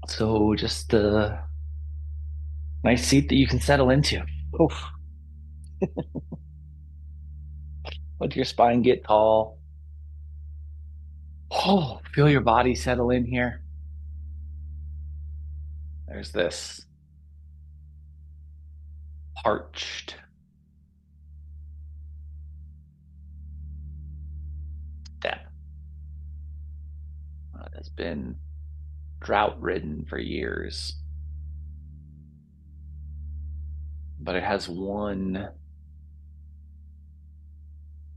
So just a nice seat that you can settle into. Oof. Let your spine get tall. Oh, feel your body settle in here. There's this parched step that has been drought ridden for years, but it has one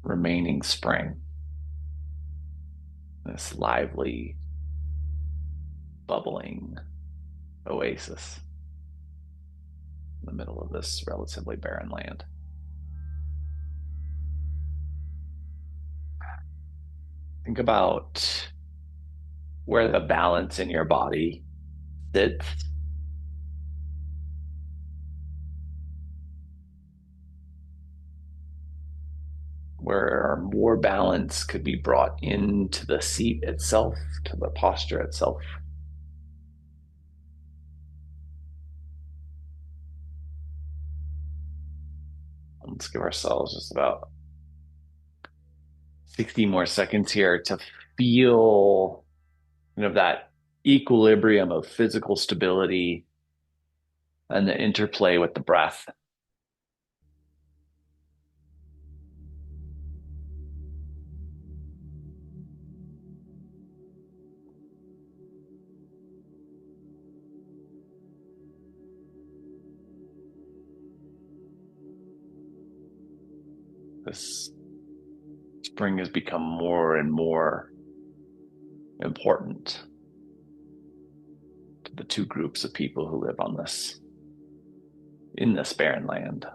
remaining spring. This lively, bubbling oasis in the middle of this relatively barren land. Think about where the balance in your body sits, where more balance could be brought into the seat itself, to the posture itself. Let's give ourselves just about 60 more seconds here to feel that equilibrium of physical stability and the interplay with the breath. This spring has become more and more important to the two groups of people who live in this barren land.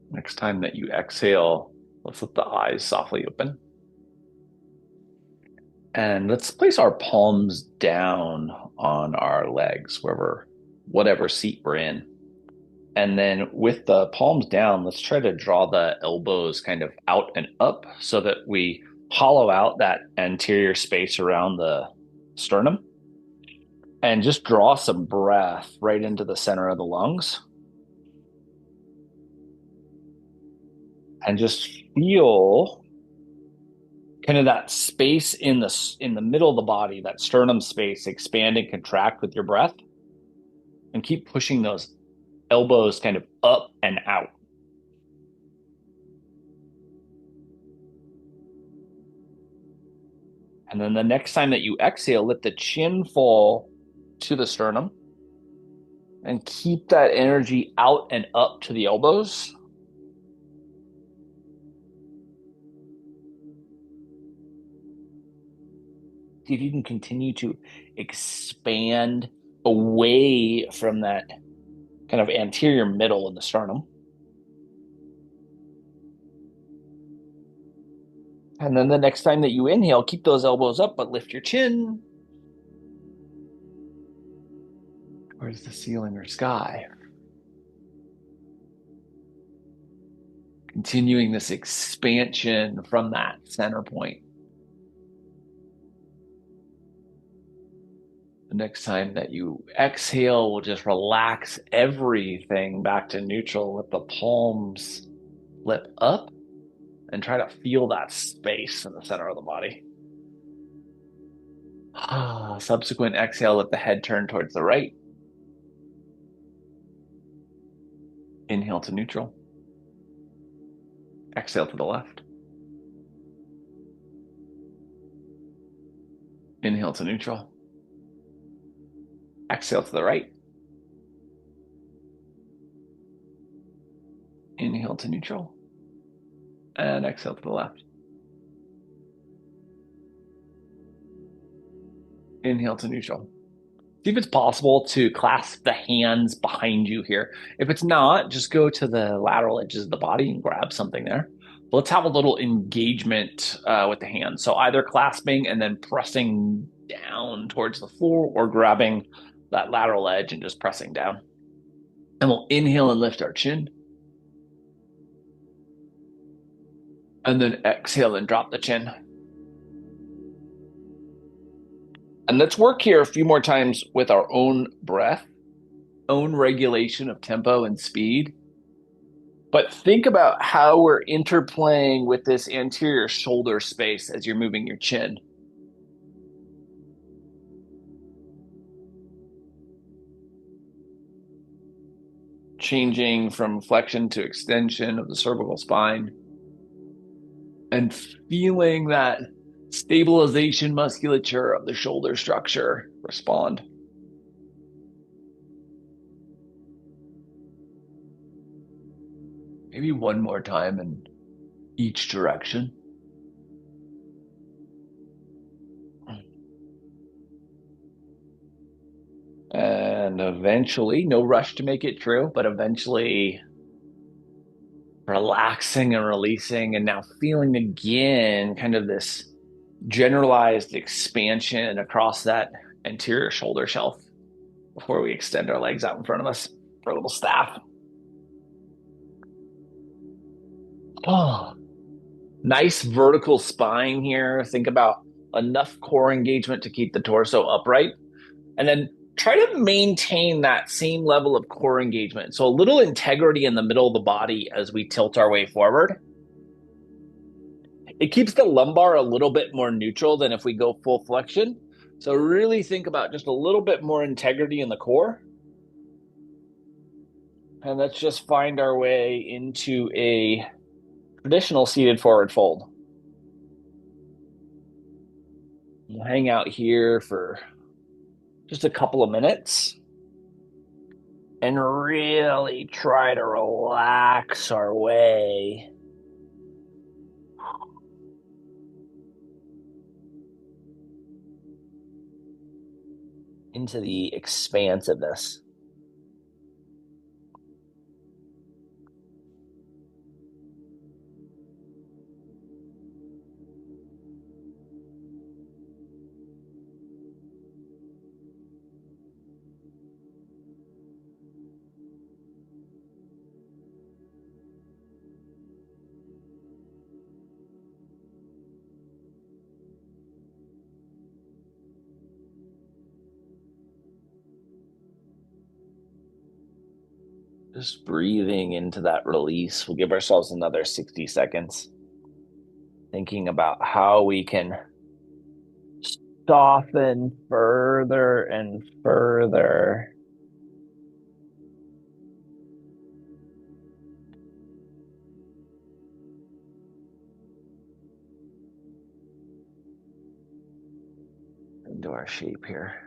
Next time that you exhale, let's let the eyes softly open. And let's place our palms down on our legs, whatever seat we're in. And then with the palms down, let's try to draw the elbows kind of out and up so that we hollow out that anterior space around the sternum and just draw some breath right into the center of the lungs. And just feel kind of that space in the middle of the body, that sternum space, expand and contract with your breath, and keep pushing those elbows kind of up and out. And then the next time that you exhale, let the chin fall to the sternum and keep that energy out and up to the elbows. See if you can continue to expand away from that kind of anterior middle in the sternum. And then the next time that you inhale, keep those elbows up, but lift your chin towards the ceiling or sky. Continuing this expansion from that center point. The next time that you exhale, we'll just relax everything back to neutral. Let the palms flip up and try to feel that space in the center of the body. Subsequent exhale, let the head turn towards the right. Inhale to neutral. Exhale to the left. Inhale to neutral. Exhale to the right. Inhale to neutral. And exhale to the left. Inhale to neutral. See if it's possible to clasp the hands behind you here. If it's not, just go to the lateral edges of the body and grab something there. But let's have a little engagement with the hands. So either clasping and then pressing down towards the floor or grabbing that lateral edge and just pressing down. And we'll inhale and lift our chin. And then exhale and drop the chin. And let's work here a few more times with our own breath, own regulation of tempo and speed. But think about how we're interplaying with this anterior shoulder space as you're moving your chin. Changing from flexion to extension of the cervical spine and feeling that stabilization musculature of the shoulder structure respond. Maybe one more time in each direction. And eventually, no rush to make it true, but eventually relaxing and releasing, and now feeling again kind of this generalized expansion across that anterior shoulder shelf before we extend our legs out in front of us for a little staff. Oh, nice vertical spine here. Think about enough core engagement to keep the torso upright. And then try to maintain that same level of core engagement. So a little integrity in the middle of the body as we tilt our way forward. It keeps the lumbar a little bit more neutral than if we go full flexion. So really think about just a little bit more integrity in the core. And let's just find our way into a traditional seated forward fold. We'll hang out here for just a couple of minutes and really try to relax our way into the expansiveness. Just breathing into that release. We'll give ourselves another 60 seconds, thinking about how we can soften further and further. Into our shape here.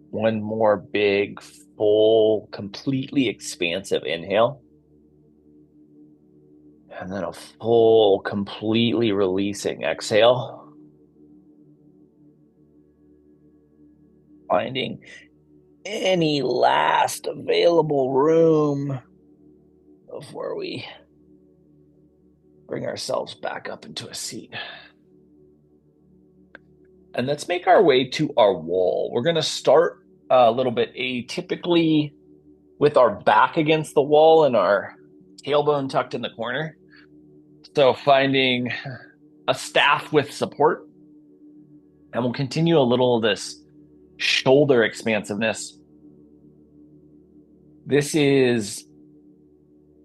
One more big, full, completely expansive inhale. And then a full, completely releasing exhale. Finding any last available room before we bring ourselves back up into a seat. And let's make our way to our wall. We're going to start a little bit atypically with our back against the wall and our tailbone tucked in the corner. So finding a staff with support. And we'll continue a little of this shoulder expansiveness. This is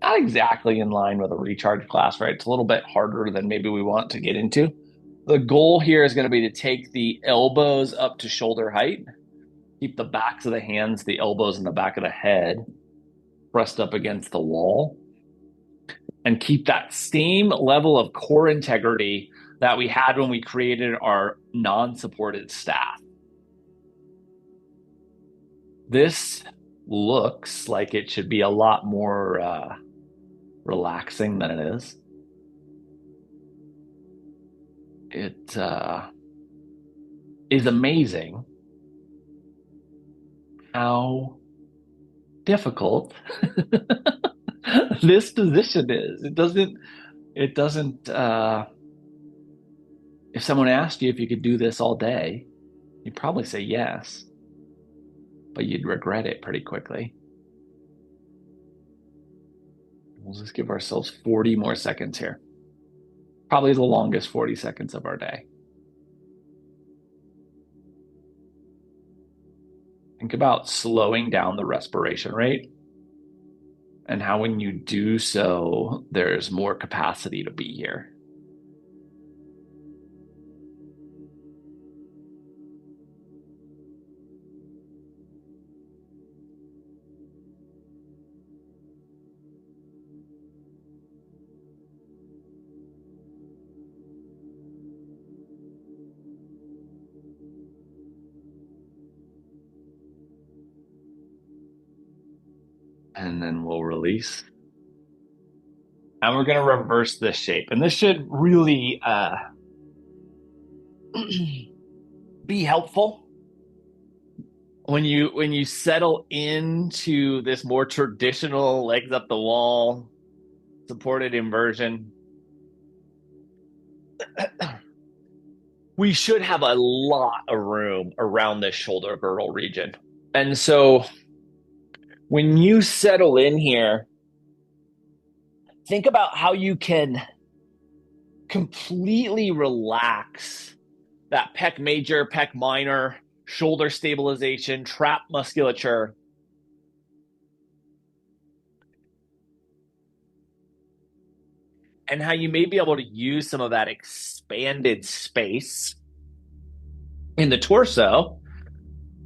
not exactly in line with a recharge class, right? It's a little bit harder than maybe we want to get into. The goal here is going to be to take the elbows up to shoulder height, keep the backs of the hands, the elbows, and the back of the head pressed up against the wall. and keep that same level of core integrity that we had when we created our non-supported staff. This looks like it should be a lot more relaxing than it is. It is amazing how difficult this position is. It doesn't if someone asked you if you could do this all day, you'd probably say yes, but you'd regret it pretty quickly. We'll just give ourselves 40 more seconds here. Probably the longest 40 seconds of our day. Think about slowing down the respiration rate and how when you do so, there's more capacity to be here. And then we'll release. And we're going to reverse this shape. And this should really be helpful when you settle into this more traditional legs up the wall supported inversion. We should have a lot of room around this shoulder girdle region. And so when you settle in here, think about how you can completely relax that pec major, pec minor, shoulder stabilization, trap musculature. And how you may be able to use some of that expanded space in the torso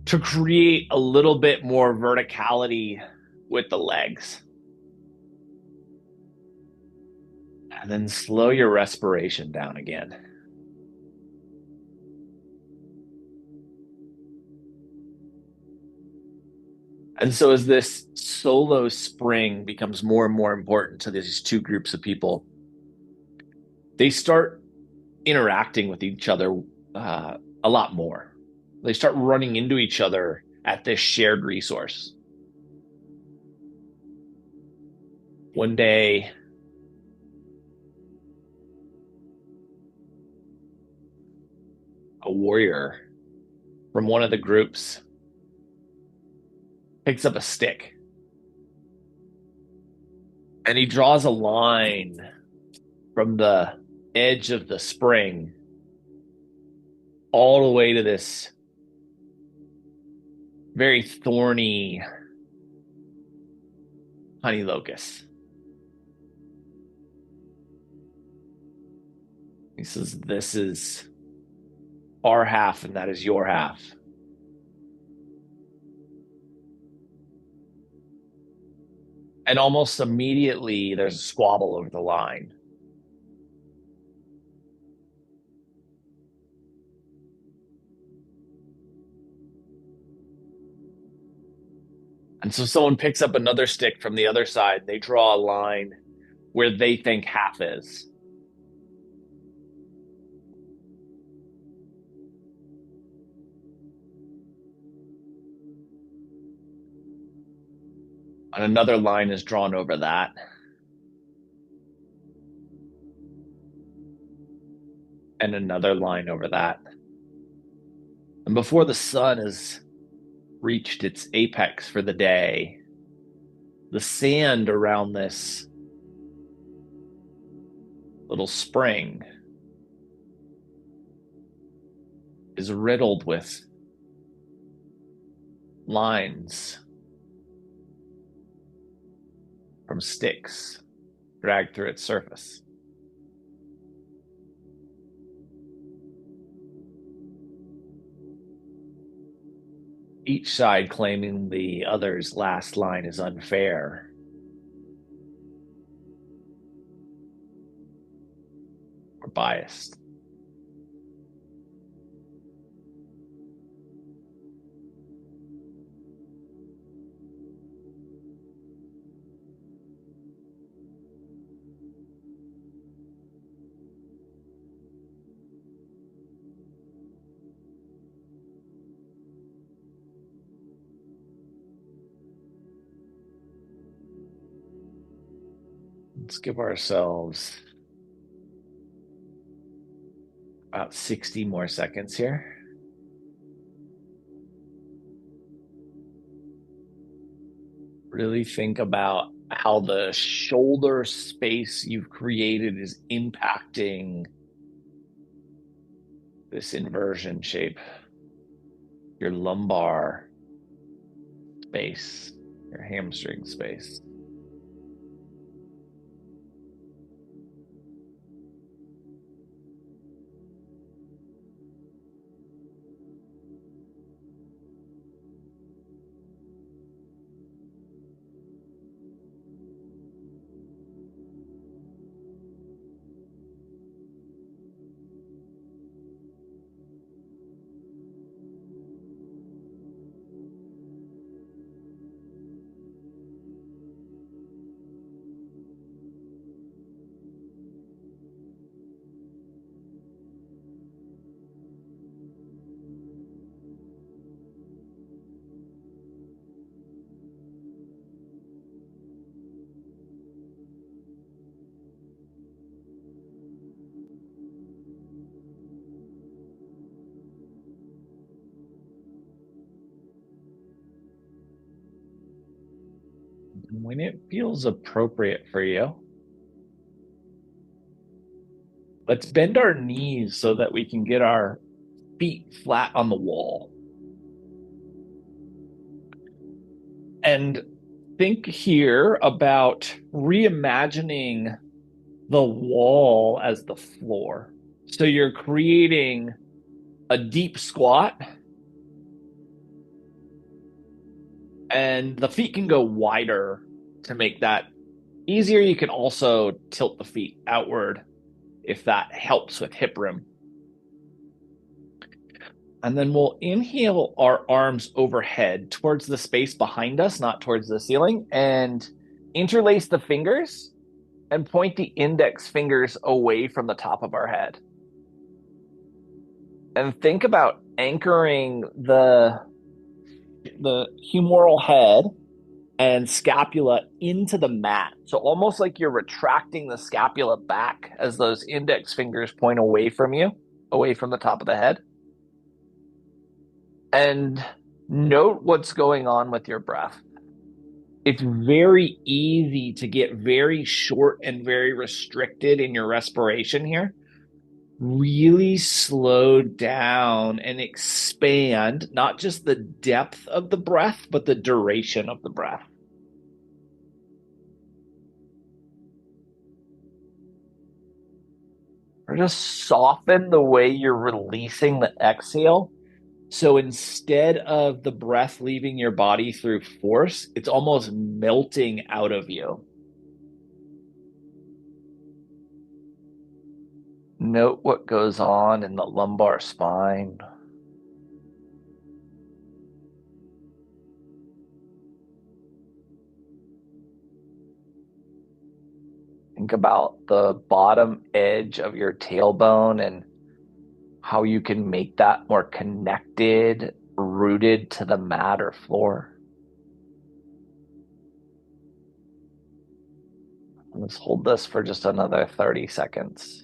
to create a little bit more verticality with the legs. And then slow your respiration down again. And so as this solo spring becomes more and more important to these two groups of people, they start interacting with each other a lot more. They start running into each other at this shared resource. One day, a warrior from one of the groups picks up a stick and he draws a line from the edge of the spring all the way to this very thorny honey locust. He says, "This is our half, and that is your half." And almost immediately, there's a squabble over the line. And so someone picks up another stick from the other side. They draw a line where they think half is. And another line is drawn over that. And another line over that. And before the sun has reached its apex for the day, the sand around this little spring is riddled with lines from sticks dragged through its surface. Each side claiming the other's last line is unfair. or biased. Let's give ourselves about 60 more seconds here. Really think about how the shoulder space you've created is impacting this inversion shape, your lumbar space, your hamstring space. When it feels appropriate for you, let's bend our knees so that we can get our feet flat on the wall. And think here about reimagining the wall as the floor. So you're creating a deep squat, and the feet can go wider to make that easier. You can also tilt the feet outward if that helps with hip rim. And then we'll inhale our arms overhead towards the space behind us, not towards the ceiling, and interlace the fingers and point the index fingers away from the top of our head. And think about anchoring the humeral head and scapula into the mat. So almost like you're retracting the scapula back as those index fingers point away from you, away from the top of the head. And note what's going on with your breath. It's very easy to get very short and very restricted in your respiration here. Really slow down and expand not just the depth of the breath, but the duration of the breath. Or just soften the way you're releasing the exhale. So instead of the breath leaving your body through force, it's almost melting out of you. Note what goes on in the lumbar spine. Think about the bottom edge of your tailbone and how you can make that more connected, rooted to the mat or floor. Let's hold this for just another 30 seconds.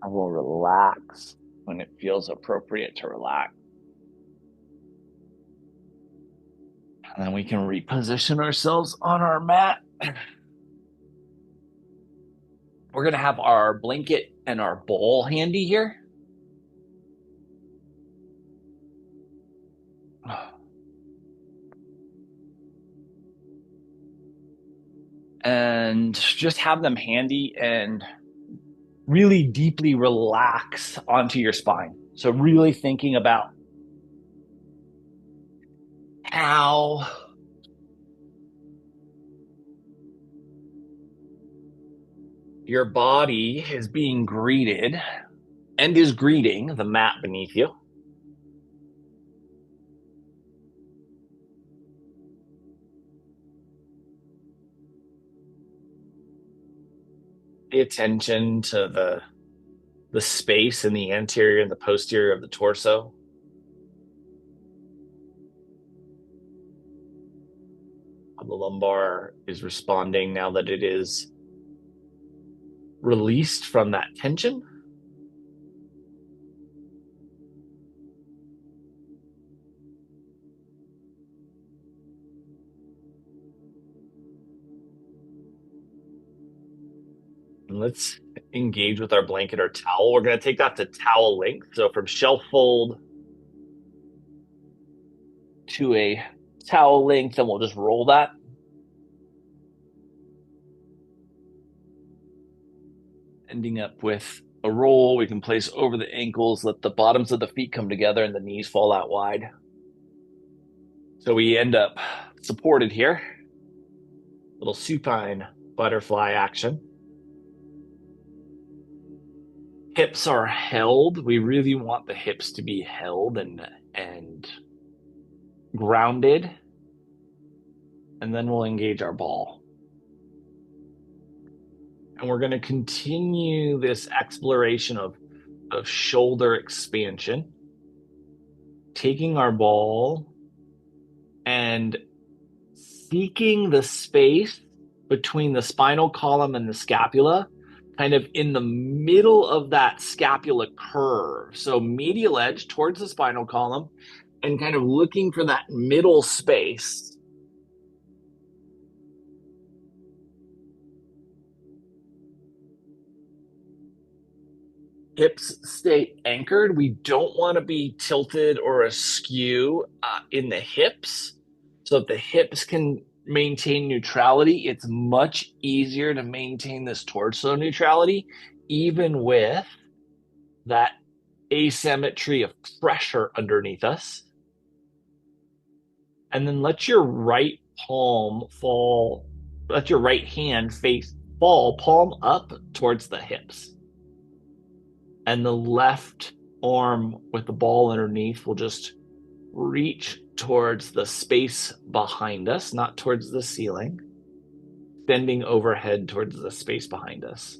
I will relax when it feels appropriate to relax. And then we can reposition ourselves on our mat. We're going to have our blanket and our bowl handy here. And just have them handy and really deeply relax onto your spine. So, really thinking about how your body is being greeted and is greeting the mat beneath you. Pay attention to the space in the anterior and the posterior of the torso. How the lumbar is responding now that it is released from that tension. And let's engage with our blanket or towel. We're going to take that to towel length. So from shelf fold to a towel length, and we'll just roll that. Ending up with a roll we can place over the ankles, let the bottoms of the feet come together and the knees fall out wide. So we end up supported here. Little supine butterfly action. Hips are held. We really want the hips to be held and grounded. And then we'll engage our ball. And we're going to continue this exploration of shoulder expansion, taking our ball and seeking the space between the spinal column and the scapula, kind of in the middle of that scapula curve. So medial edge towards the spinal column and kind of looking for that middle space. Hips stay anchored. We don't want to be tilted or askew in the hips. So if the hips can maintain neutrality, it's much easier to maintain this torso neutrality, even with that asymmetry of pressure underneath us. And then let your right palm fall, let your right hand fall palm up towards the hips. And the left arm with the ball underneath will just reach towards the space behind us, not towards the ceiling, bending overhead towards the space behind us.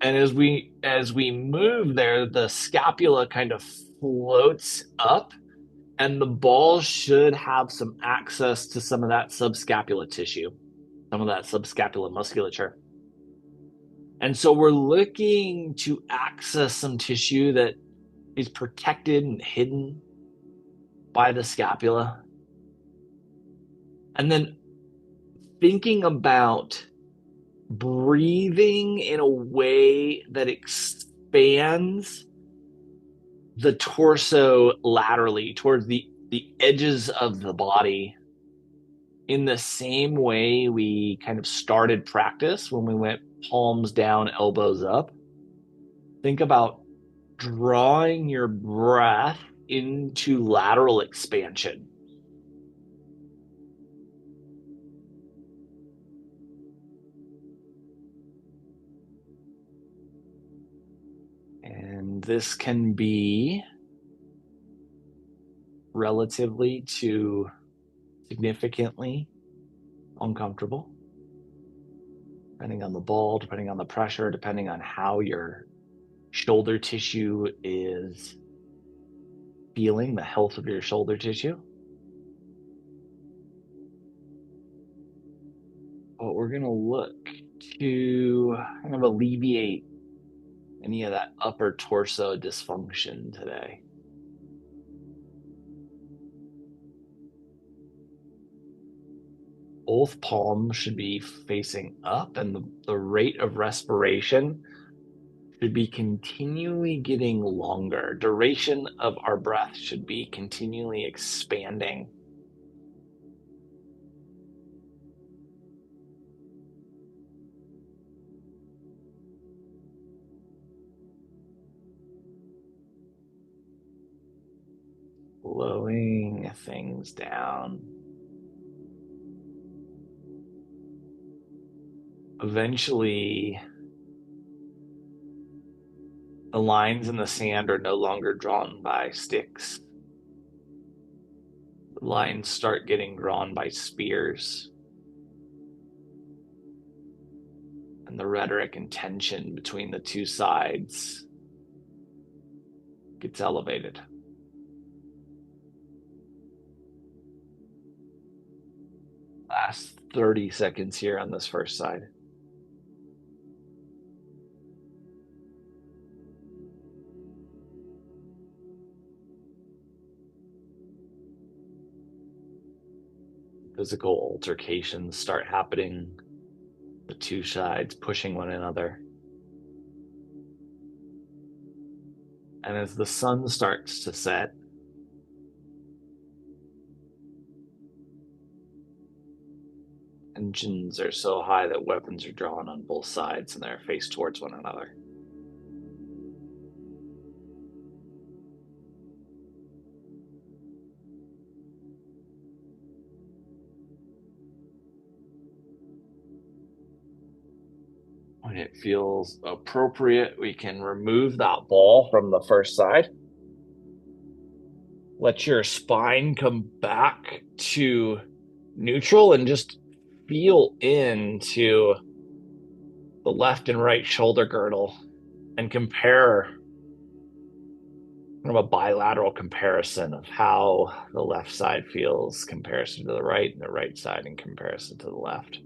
And as we move there, the scapula kind of floats up, and the ball should have some access to some of that subscapular tissue, some of that subscapular musculature. And so we're looking to access some tissue that is protected and hidden by the scapula. And then thinking about breathing in a way that expands the torso laterally towards the edges of the body in the same way we kind of started practice when we went palms down, elbows up. Think about drawing your breath into lateral expansion. And this can be relatively to significantly uncomfortable, depending on the ball, depending on the pressure, depending on how your shoulder tissue is feeling, the health of your shoulder tissue. But we're going to look to kind of alleviate any of that upper torso dysfunction today. both palms should be facing up, and the rate of respiration should be continually getting longer. Duration of our breath should be continually expanding. Slowing things down. Eventually, the lines in the sand are no longer drawn by sticks. The lines start getting drawn by spears. And the rhetoric and tension between the two sides gets elevated. Last 30 seconds here on this first side. Physical altercations start happening, the two sides pushing one another. And as the sun starts to set, tensions are so high that weapons are drawn on both sides and they're faced towards one another. When it feels appropriate, we can remove that ball from the first side. Let your spine come back to neutral and just feel into the left and right shoulder girdle and compare kind of a bilateral comparison of how the left side feels comparison to the right and the right side in comparison to the left.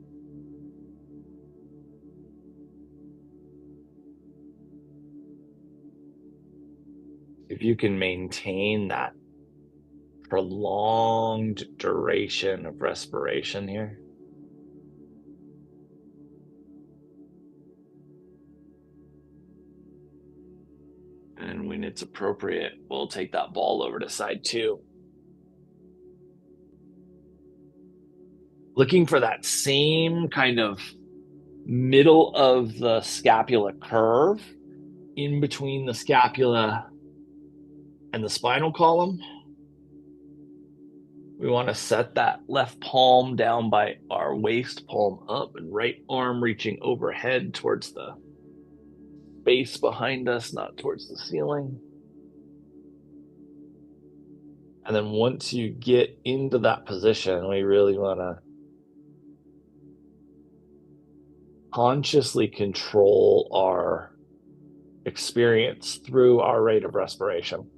If you can maintain that prolonged duration of respiration here, and when it's appropriate, we'll take that ball over to side two. Looking for that same kind of middle of the scapula curve in between the scapula and the spinal column. We want to set that left palm down by our waist, palm up, and right arm reaching overhead towards the space behind us, not towards the ceiling. And then once you get into that position, we really want to consciously control our experience through our rate of respiration.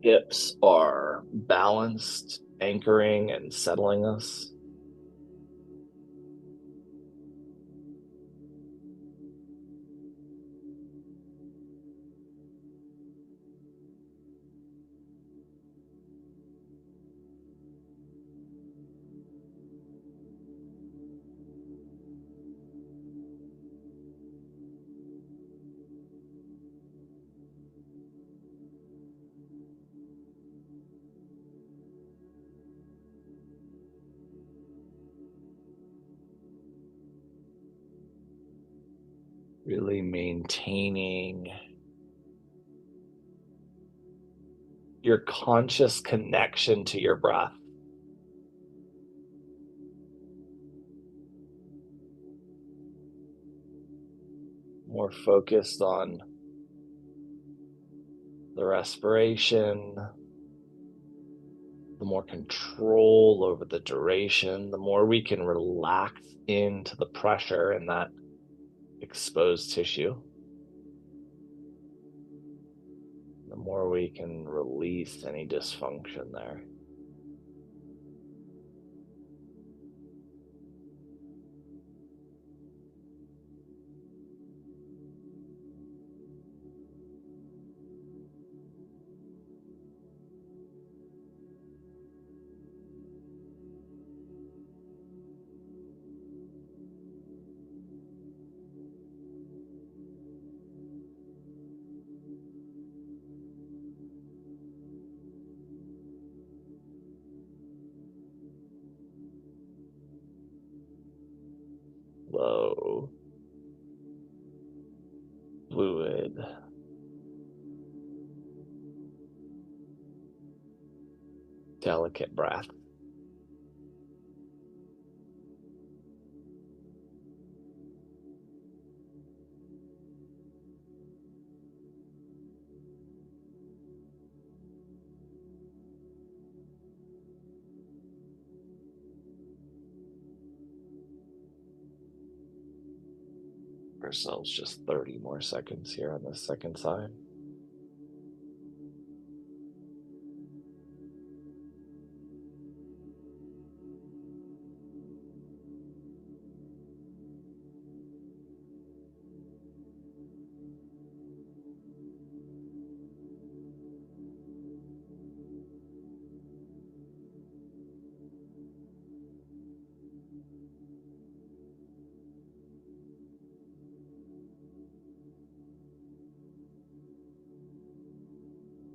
Hips are balanced, anchoring and settling us. Really maintaining your conscious connection to your breath. More focused on the respiration, the more control over the duration, the more we can relax into the pressure in that exposed tissue, the more we can release any dysfunction there. slow, fluid, delicate breath. Ourselves just 30 more seconds here on the second side.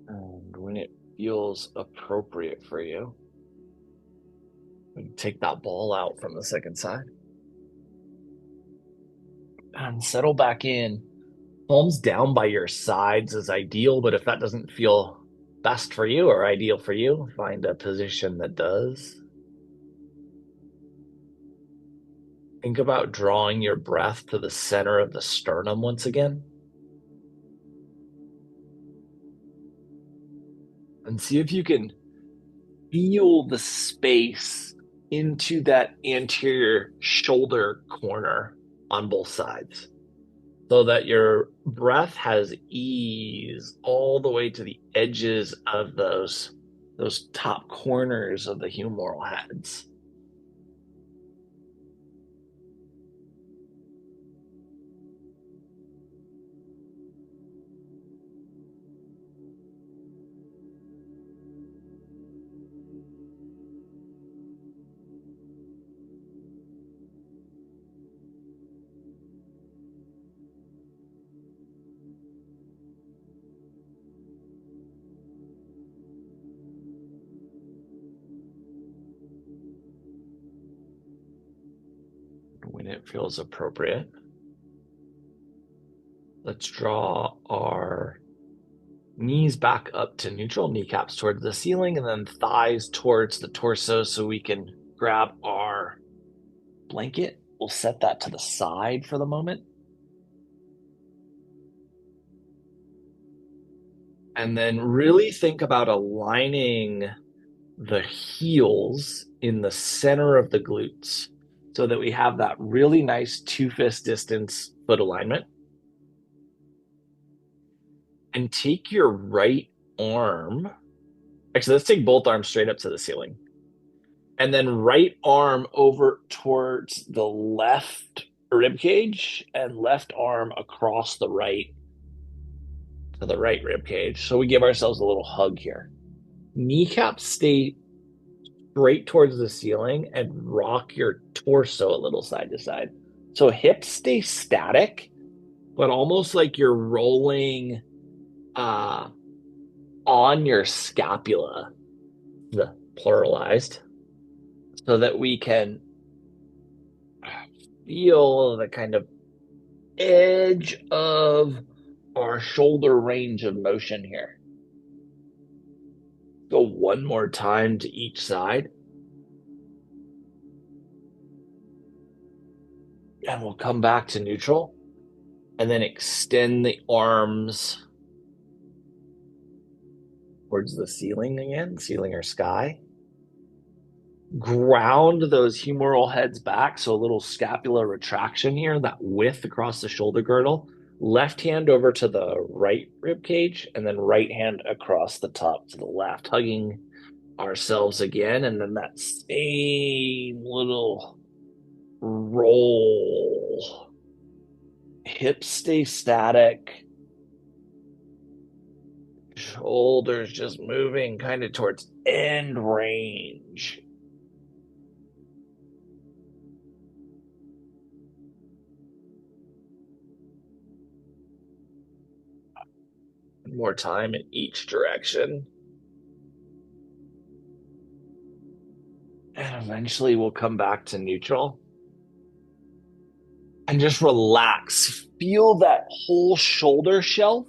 And when it feels appropriate for you, take that ball out from the second side and settle back in. Palms down by your sides is ideal, but if that doesn't feel best for you or ideal for you, find a position that does. Think about drawing your breath to the center of the sternum once again. And see if you can feel the space into that anterior shoulder corner on both sides so that your breath has ease all the way to the edges of those top corners of the humeral heads. When it feels appropriate, let's draw our knees back up to neutral, kneecaps towards the ceiling, and then thighs towards the torso so we can grab our blanket. We'll set that to the side for the moment. And then really think about aligning the heels in the center of the glutes so that we have that really nice two fist distance foot alignment. And take your right arm. Actually, let's take both arms straight up to the ceiling. And then right arm over towards the left rib cage and left arm across the right to the right rib cage. So we give ourselves a little hug here. Kneecaps stay straight towards the ceiling and rock your torso a little side to side. So hips stay static, but almost like you're rolling uh, on your scapula, the pluralized, so that we can feel the kind of edge of our shoulder range of motion here. Go one more time to each side. And we'll come back to neutral and then extend the arms towards the ceiling again, ceiling or sky. Ground those humeral heads back. So a little scapular retraction here, that width across the shoulder girdle. Left hand over to the right rib cage, and then right hand across the top to the left, hugging ourselves again. And then that same little roll. Hips stay static. Shoulders just moving kind of towards end range. More time in each direction. And eventually we'll come back to neutral. and just relax. Feel that whole shoulder shelf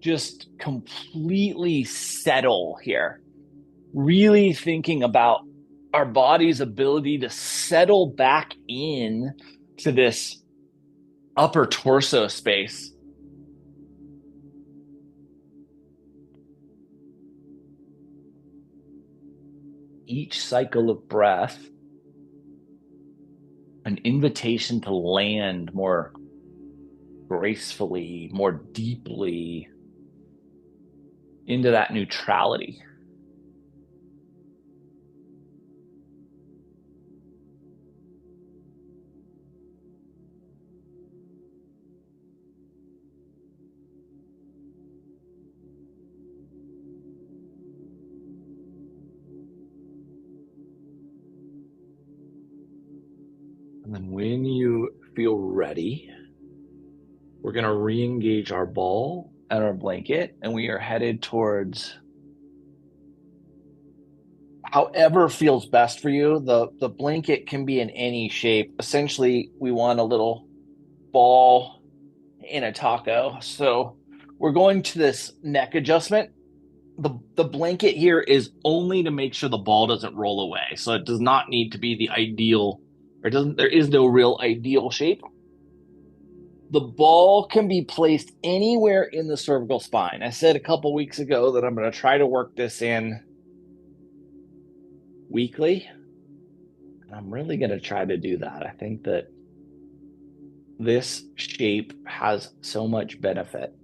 just completely settle here. Really thinking about our body's ability to settle back in to this upper torso space. Each cycle of breath, an invitation to land more gracefully, more deeply into that neutrality. And then when you feel ready, we're going to re-engage our ball and our blanket, and we are headed towards however feels best for you. The blanket can be in any shape. Essentially, we want a little ball in a taco. So we're going to this neck adjustment. The blanket here is only to make sure the ball doesn't roll away. So it does not need to be the ideal, or it doesn't there is no real ideal shape. The ball can be placed anywhere in the cervical spine. I said a couple weeks ago that I'm going to try to work this in weekly. And I'm really going to try to do that. I think that this shape has so much benefit.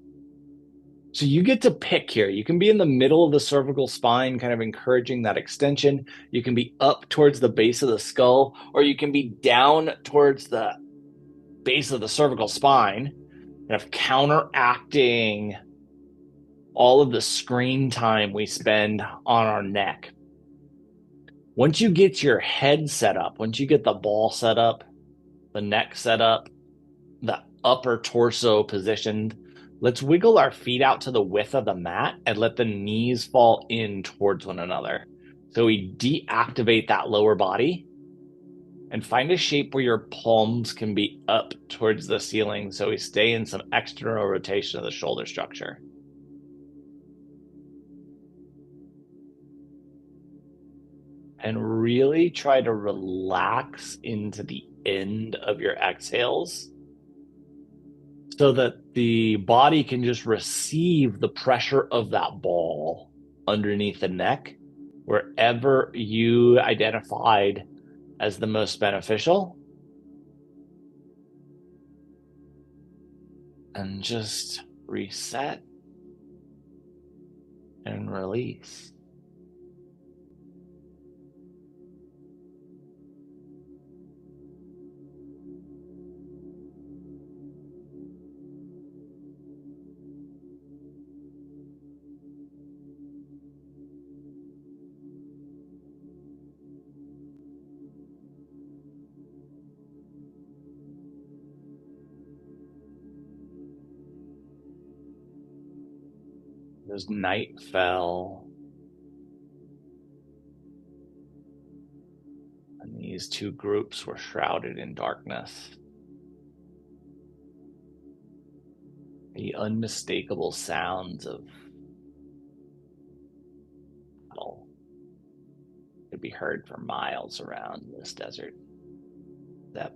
So you get to pick here. You can be in the middle of the cervical spine, kind of encouraging that extension. You can be up towards the base of the skull, or you can be down towards the base of the cervical spine, kind of counteracting all of the screen time we spend on our neck. Once you get your head set up, once you get the ball set up, the neck set up, the upper torso positioned, let's wiggle our feet out to the width of the mat and let the knees fall in towards one another. So we deactivate that lower body and find a shape where your palms can be up towards the ceiling so we stay in some external rotation of the shoulder structure. And really try to relax into the end of your exhales so that the body can just receive the pressure of that ball underneath the neck, wherever you identified as the most beneficial. And just reset and release. As night fell, and these two groups were shrouded in darkness, the unmistakable sounds of battle could be heard for miles around this desert steppe.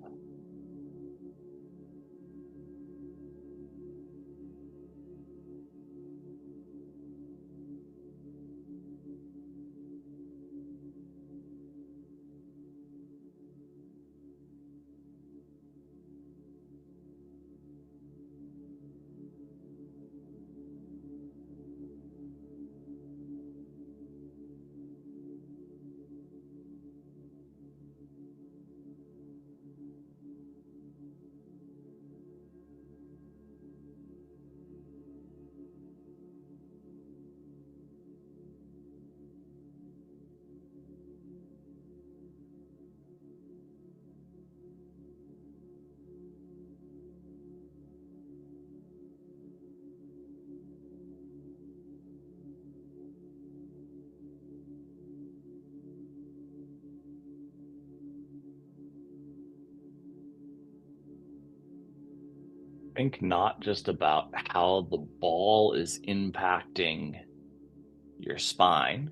think not just about how the ball is impacting your spine,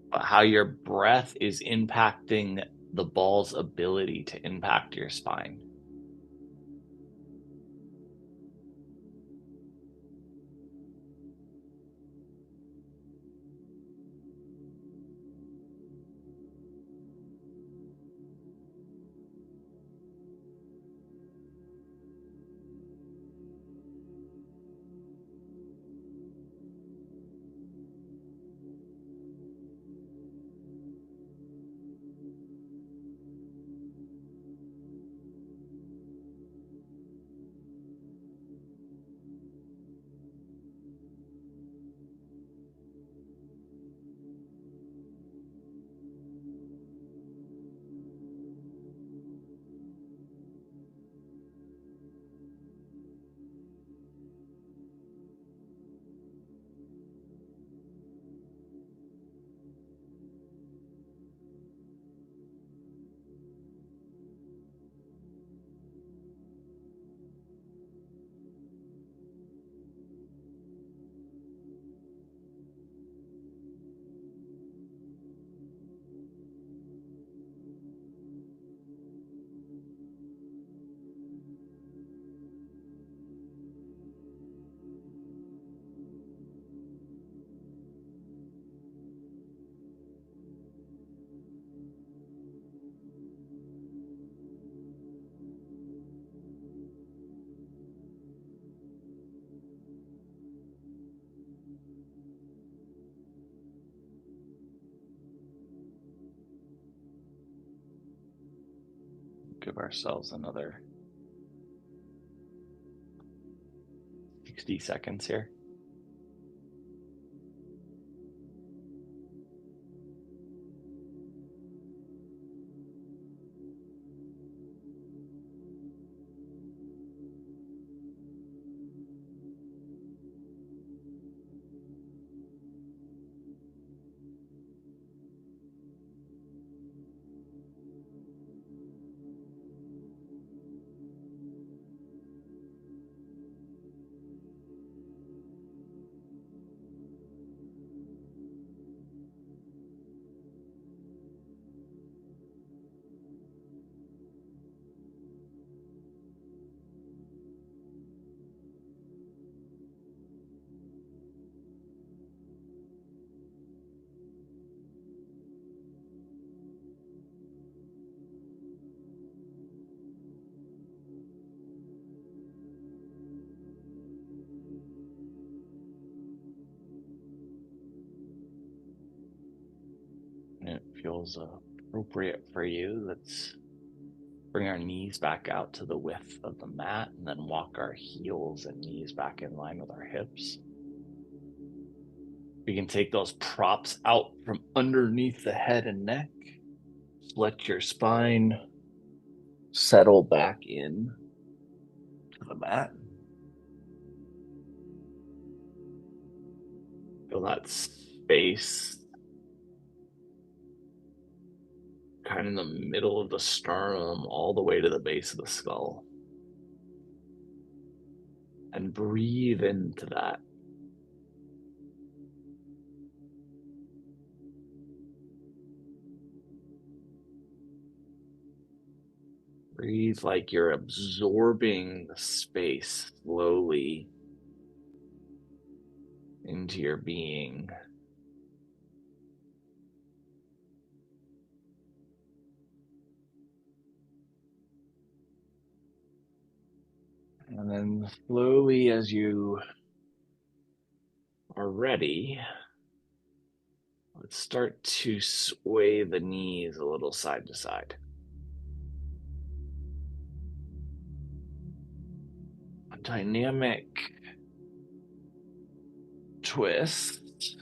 but how your breath is impacting the ball's ability to impact your spine. Give ourselves another 60 seconds here. And it feels appropriate for you. Let's bring our knees back out to the width of the mat and then walk our heels and knees back in line with our hips. We can take those props out from underneath the head and neck. Let your spine settle back in to the mat. Feel that space kind of in the middle of the sternum, all the way to the base of the skull. And breathe into that. Breathe like you're absorbing the space slowly into your being. And then slowly, as you are ready, let's start to sway the knees a little side to side. A dynamic twist,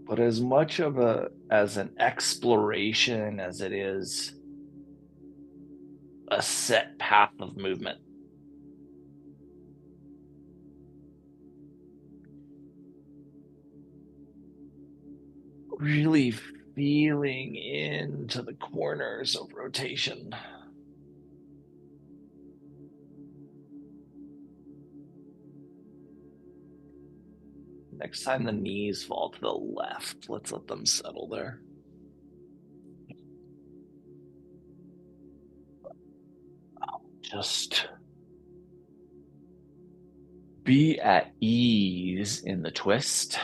but as much of an exploration as it is a set path of movement. Really feeling into the corners of rotation. Next time the knees fall to the left, let's let them settle there. Just be at ease in the twist.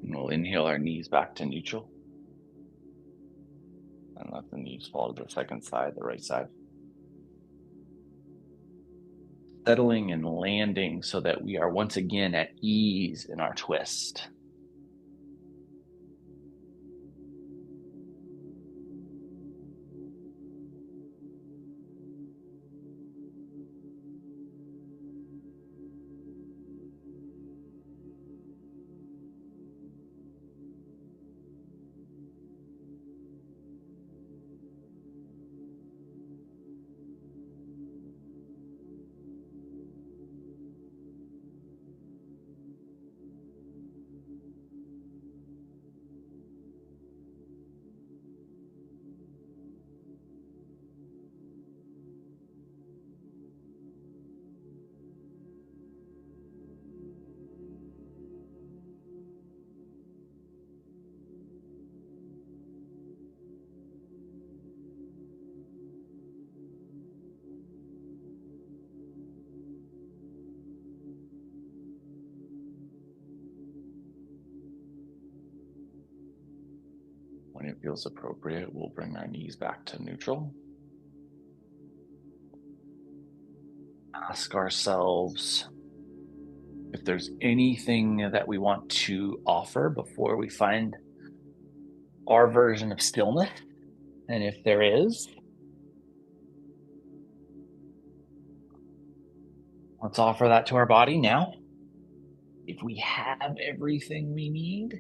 And we'll inhale our knees back to neutral and let the knees fall to the second side, the right side. Settling and landing so that we are once again at ease in our twist. When it feels appropriate, we'll bring our knees back to neutral. Ask ourselves if there's anything that we want to offer before we find our version of stillness. And if there is, let's offer that to our body now. If we have everything we need,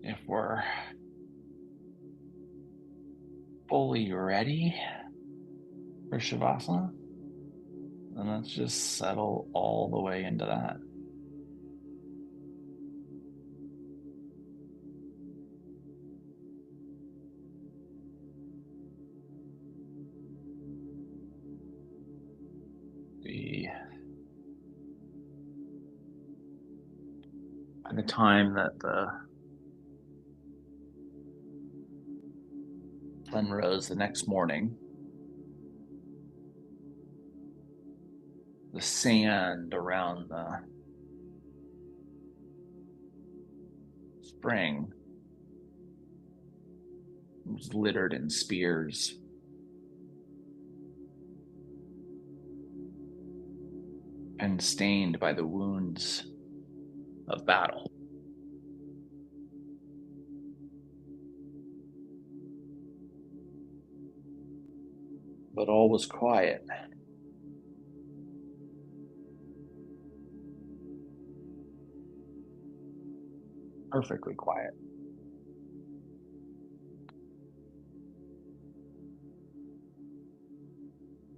if we're fully ready for Shavasana, then let's just settle all the way into that. By the time that the sun rose the next morning, the sand around the spring was littered in spears. And stained by the wounds of battle. But all was quiet. Perfectly quiet.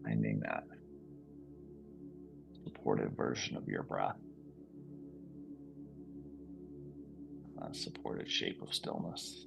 Finding that supportive version of your breath. supported shape of stillness.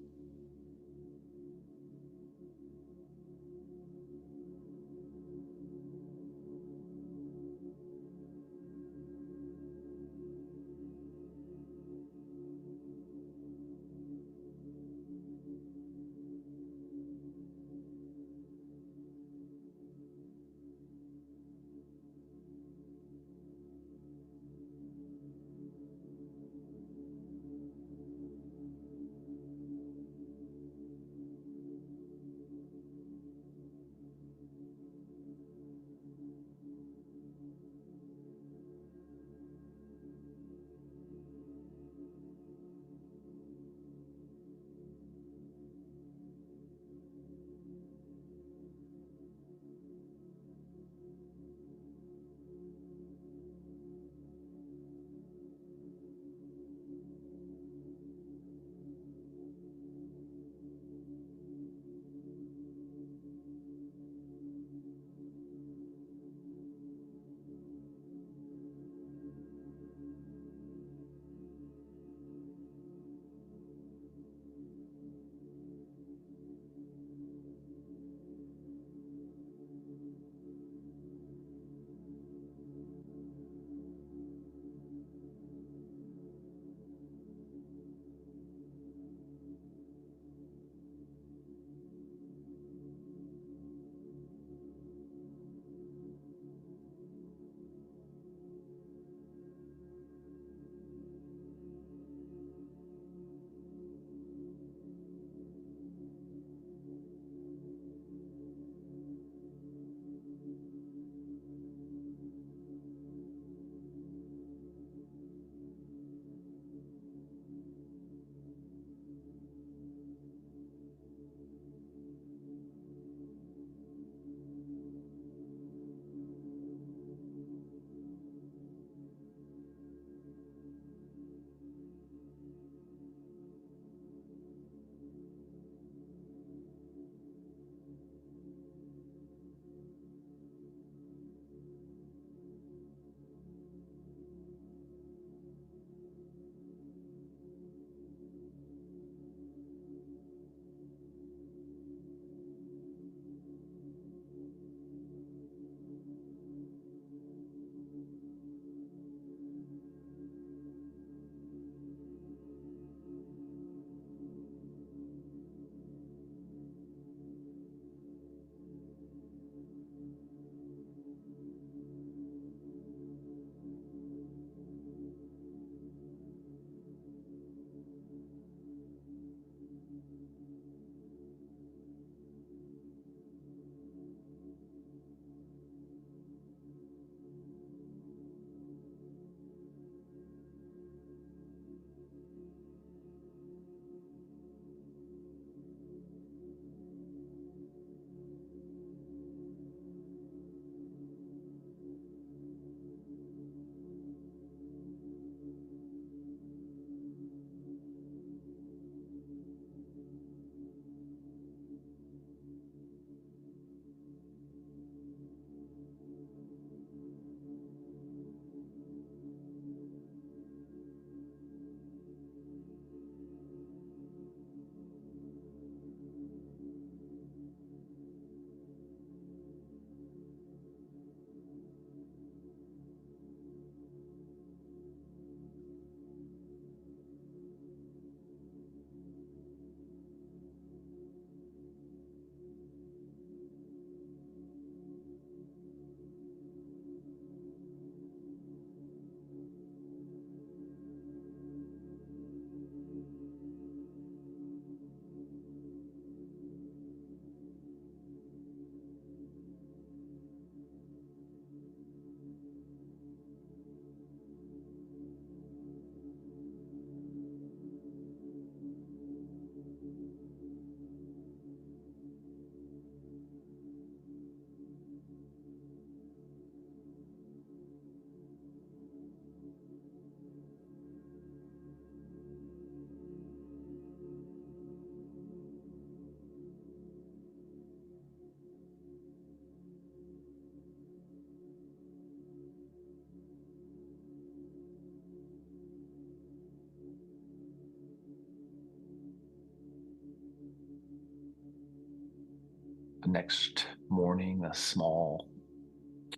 The next morning, a small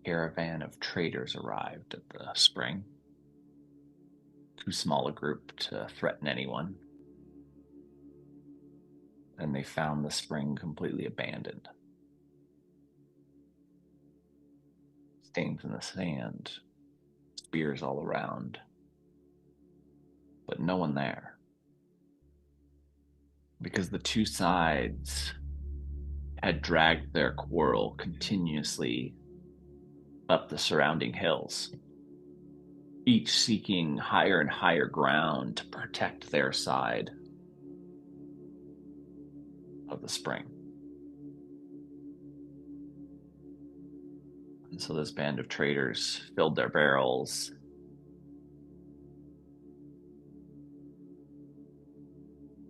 caravan of traders arrived at the spring. Too small a group to threaten anyone, and they found the spring completely abandoned. Stains in the sand, spears all around, but no one there. Because the two sides had dragged their quarrel continuously up the surrounding hills, each seeking higher and higher ground to protect their side of the spring. And so this band of traders filled their barrels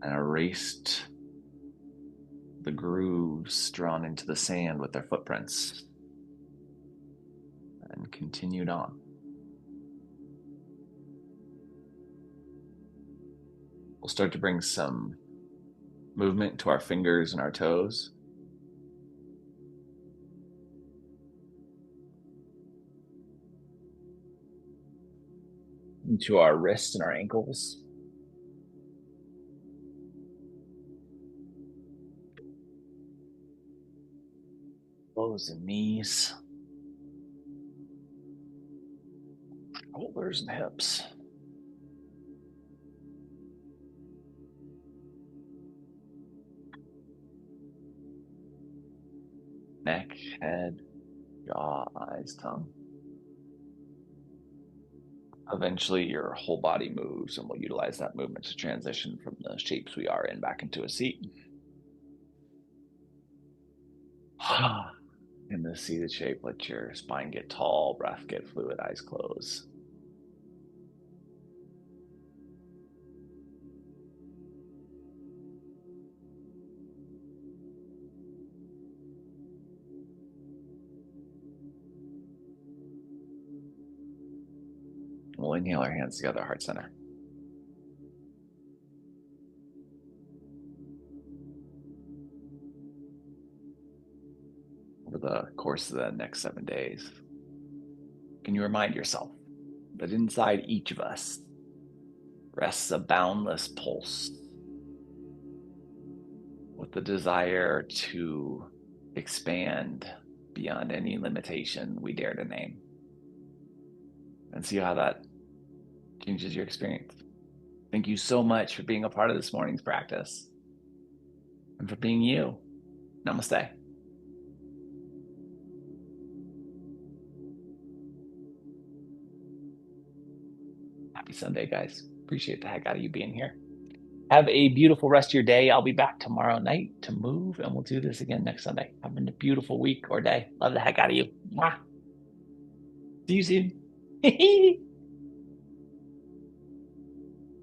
and erased the grooves drawn into the sand with their footprints and continued on. We'll start to bring some movement to our fingers and our toes. Into our wrists and our ankles. Elbows and knees. Shoulders and hips. Neck, head, jaw, eyes, tongue. Eventually, your whole body moves, and we'll utilize that movement to transition from the shapes we are in back into a seat. In the seated shape, let your spine get tall, breath get fluid, eyes close. We'll inhale our hands together, heart center. Over the course of the next 7 days, can you remind yourself that inside each of us rests a boundless pulse with the desire to expand beyond any limitation we dare to name, and see how that changes your experience. Thank you so much for being a part of this morning's practice and for being you. Namaste. Happy Sunday, guys. Appreciate the heck out of you being here. Have a beautiful rest of your day. I'll be back tomorrow night to move, and we'll do this again next Sunday. Have a beautiful week or day. Love the heck out of you. Mwah. See you soon.